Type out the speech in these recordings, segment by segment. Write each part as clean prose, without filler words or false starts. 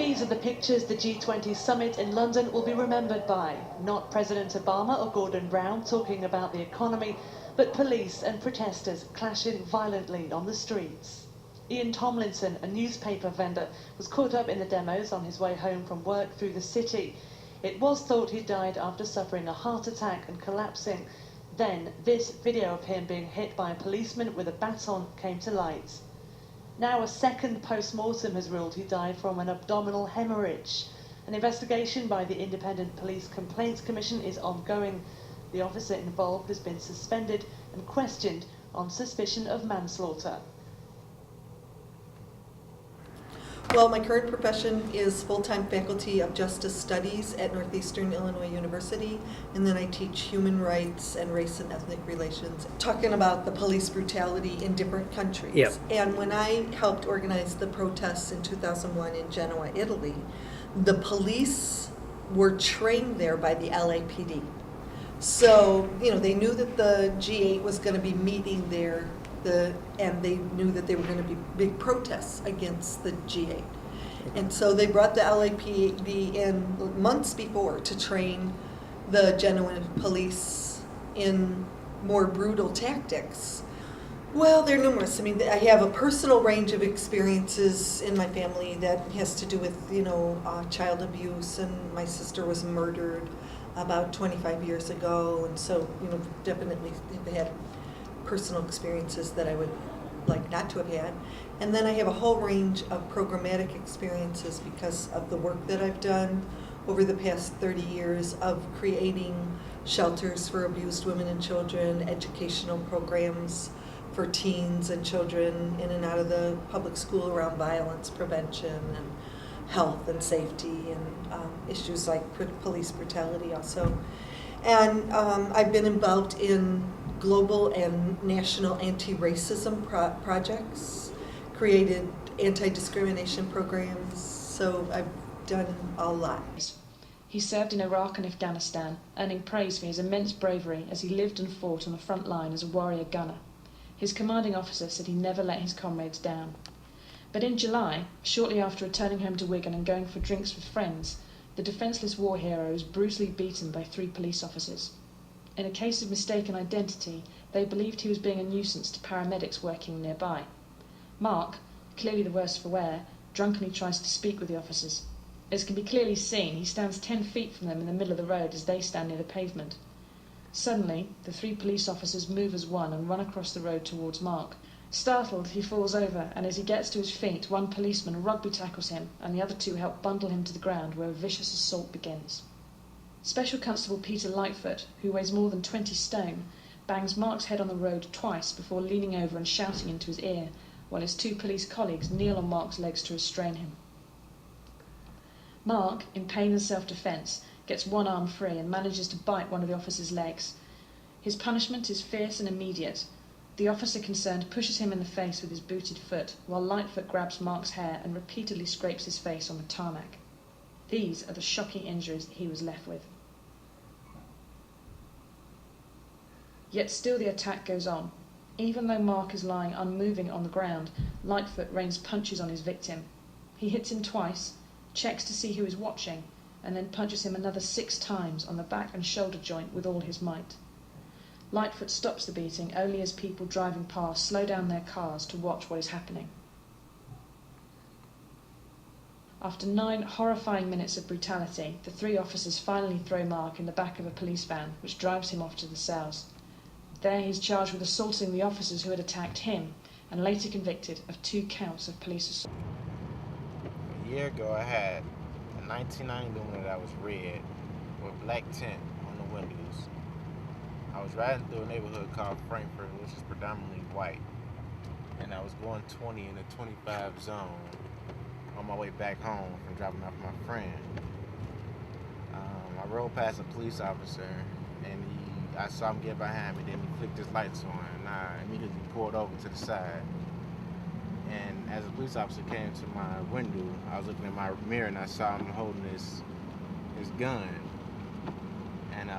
These are the pictures the G20 summit in London will be remembered by. Not President Obama or Gordon Brown talking about the economy, but police and protesters clashing violently on the streets. Ian Tomlinson, a newspaper vendor, was caught up in the demos on his way home from work through the city. It was thought he died after suffering a heart attack and collapsing. Then this video of him being hit by a policeman with a baton came to light. Now a second post-mortem has ruled he died from an abdominal hemorrhage. An investigation by the Independent Police Complaints Commission is ongoing. The officer involved has been suspended and questioned on suspicion of manslaughter. Well, my current profession is full-time faculty of justice studies at Northeastern Illinois University, and then I teach human rights and race and ethnic relations, talking about the police brutality in different countries. Yep. And when I helped organize the protests in 2001 in Genoa, Italy, the police were trained there by the LAPD. So, they knew that the G8 was going to be meeting there, and they knew that there were going to be big protests against the G8. And so they brought the LAPD in months before to train the Genoan police in more brutal tactics. Well, they're numerous. I mean, I have a personal range of experiences in my family that has to do with, child abuse, and my sister was murdered about 25 years ago, and so, definitely have had personal experiences that I would like not to have had. And then I have a whole range of programmatic experiences because of the work that I've done over the past 30 years of creating shelters for abused women and children, educational programs for teens and children in and out of the public school around violence prevention and health and safety and issues like police brutality also. And I've been involved in global and national anti-racism projects, created anti-discrimination programs, so I've done a lot. He served in Iraq and Afghanistan, earning praise for his immense bravery as he lived and fought on the front line as a warrior gunner. His commanding officer said he never let his comrades down. But in July, shortly after returning home to Wigan and going for drinks with friends, the defenceless war hero was brutally beaten by 3 police officers. In a case of mistaken identity, they believed he was being a nuisance to paramedics working nearby. Mark, clearly the worse for wear, drunkenly tries to speak with the officers. As can be clearly seen, he stands 10 feet from them in the middle of the road as they stand near the pavement. Suddenly, the 3 police officers move as one and run across the road towards Mark. Startled, he falls over, and as he gets to his feet, one policeman rugby tackles him, and the other 2 help bundle him to the ground, where a vicious assault begins. Special Constable Peter Lightfoot, who weighs more than 20 stone, bangs Mark's head on the road twice before leaning over and shouting into his ear, while his 2 police colleagues kneel on Mark's legs to restrain him. Mark, in pain and self-defence, gets one arm free and manages to bite one of the officer's legs. His punishment is fierce and immediate. The officer concerned pushes him in the face with his booted foot, while Lightfoot grabs Mark's hair and repeatedly scrapes his face on the tarmac. These are the shocking injuries he was left with. Yet still the attack goes on. Even though Mark is lying unmoving on the ground, Lightfoot rains punches on his victim. He hits him twice, checks to see who is watching, and then punches him another 6 times on the back and shoulder joint with all his might. Lightfoot stops the beating only as people driving past slow down their cars to watch what is happening. After 9 horrifying minutes of brutality, the 3 officers finally throw Mark in the back of a police van, which drives him off to the cells. There he is charged with assaulting the officers who had attacked him, and later convicted of 2 counts of police assault. A year ago I had a 1990 Lumina that was red with black tint on the windows. I was riding through a neighborhood called Frankfurt, which is predominantly white, and I was going 20 in the 25 zone on my way back home from dropping off my friend. I rode past a police officer, and I saw him get behind me, then he flicked his lights on, and I immediately pulled over to the side. And as the police officer came to my window, I was looking in my mirror, and I saw him holding his gun. And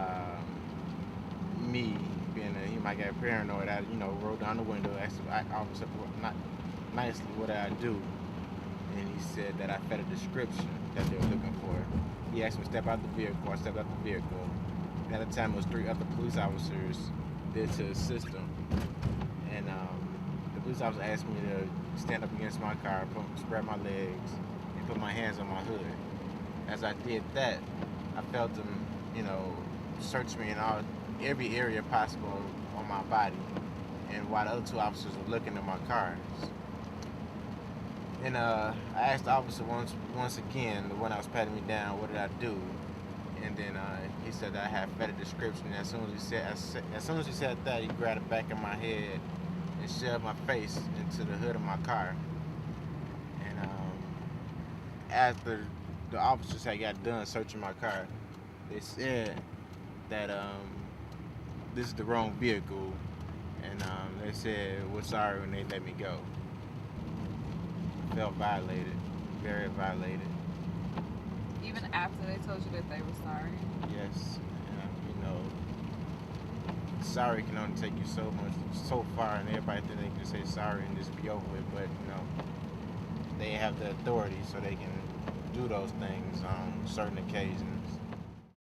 me, being he might get paranoid, I rolled down the window, asked the officer not nicely what I do. and he said that I fit a description that they were looking for. He asked me to step out the vehicle. I stepped out the vehicle. And at the time, it was 3 other police officers there to assist him. And the police officer asked me to stand up against my car, spread my legs, and put my hands on my hood. As I did that, I felt them, search me in every area possible on my body. And while the other 2 officers were looking at my cars. And I asked the officer once again, the one that was patting me down, what did I do? And then he said that I had fed a description. And as soon as he said that, he grabbed the back of my head and shoved my face into the hood of my car. And after the officers had got done searching my car, they said that this is the wrong vehicle, and they said we're sorry when they let me go. I felt violated, very violated. Even after they told you that they were sorry? Yes, sorry can only take you so far, and everybody think they can say sorry and just be over it, but they have the authority so they can do those things on certain occasions.